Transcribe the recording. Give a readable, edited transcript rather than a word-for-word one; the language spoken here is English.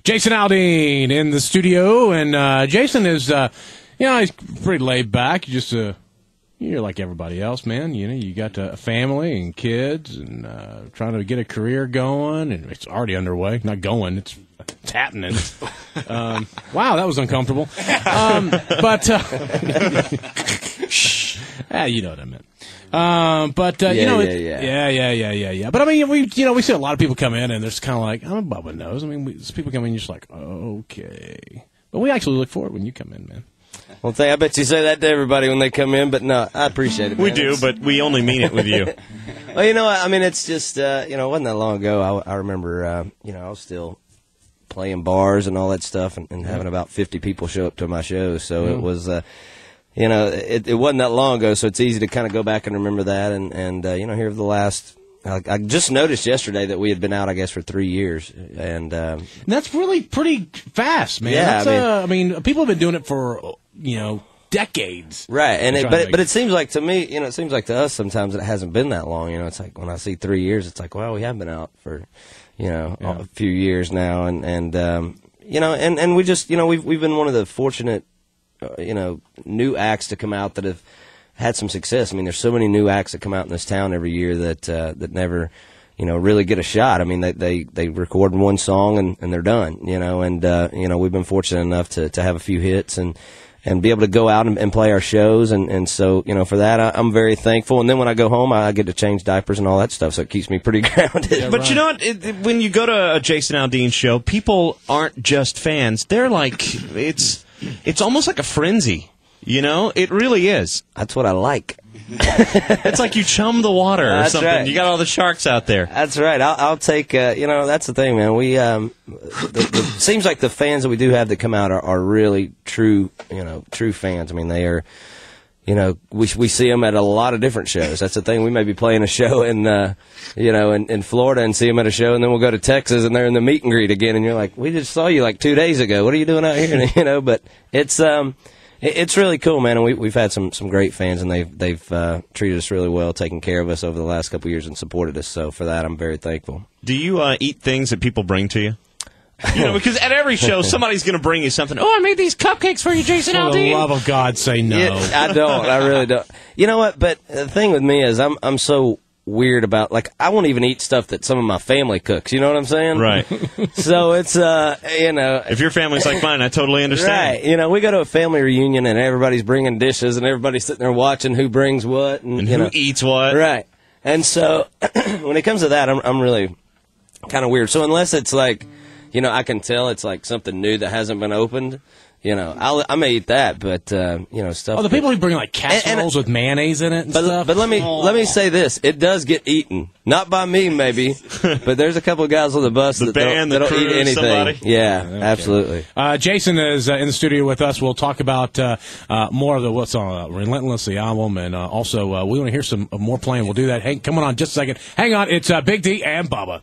Jason Aldean in the studio, and Jason is, he's pretty laid back. You're like everybody else, man. You got a family and kids, and trying to get a career going, and it's already underway. Not going, it's happening. Wow, that was uncomfortable. You know what I meant. Yeah. But I mean, we see a lot of people come in, and there's kind of like, Bubba knows. I mean, people come in, you're just like, okay. But we actually look forward when you come in, man. Well, I bet you say that to everybody when they come in, but no, I appreciate it, man. We do, but we only mean it with you. Well, you know what? I mean, it's just, it wasn't that long ago. I remember, I was still playing bars and all that stuff and having about 50 people show up to my shows. So it was, it wasn't that long ago, so it's easy to kind of go back and remember that. And here over the last, I just noticed yesterday that we had been out, I guess, for 3 years. And that's really pretty fast, man. Yeah, I mean, people have been doing it for, decades. Right, and but it seems like to me, it seems like to us sometimes it hasn't been that long. It's like when I see 3 years, it's like, well, we have been out for, a few years now, and we just, we've been one of the fortunate, new acts to come out that have had some success. I mean, there's so many new acts that come out in this town every year that never, really get a shot. I mean, they record one song and they're done, and we've been fortunate enough to have a few hits and be able to go out and play our shows, and so, for that, I'm very thankful. And then when I go home, I get to change diapers and all that stuff, so it keeps me pretty grounded. Yeah, but right. You know what? When you go to a Jason Aldean show, people aren't just fans. They're like, it's almost like a frenzy. It really is. That's what I like. It's like you chum the water or that's something. Right. You got all the sharks out there. That's right. I'll take, that's the thing, man. We, seems like the fans that we do have that come out are really true, true fans. I mean, they are, we see them at a lot of different shows. That's the thing. We may be playing a show in Florida and see them at a show, and then we'll go to Texas and they're in the meet and greet again, and you're like, we just saw you like 2 days ago. What are you doing out here? But it's really cool, man, and we've had some great fans, and they've treated us really well, taken care of us over the last couple of years, and supported us. So for that, I'm very thankful. Do you eat things that people bring to you? Because at every show, somebody's going to bring you something. Oh, I made these cupcakes for you, Jason Aldean. For the love of God, say no. Yeah, I don't. I really don't. You know what? But the thing with me is I'm so weird about, like, I won't even eat stuff that some of my family cooks. You know what I'm saying? Right. So it's, if your family's like mine, I totally understand. Right. We go to a family reunion and everybody's bringing dishes and everybody's sitting there watching who brings what. And who eats what. Right. And so when it comes to that, I'm really kind of weird. So unless it's like, I can tell it's like something new that hasn't been opened. I may eat that, but stuff. Oh, the people who bring like casseroles with mayonnaise in it and stuff. But let me say this: it does get eaten, not by me, maybe, but there's a couple of guys on the bus that don't eat anything. Somebody? Yeah, okay. Absolutely. Jason is in the studio with us. We'll talk about more of what's on Relentless, the album, and also we want to hear some more playing. We'll do that. Hey, come on just a second. Hang on, it's Big D and Bubba.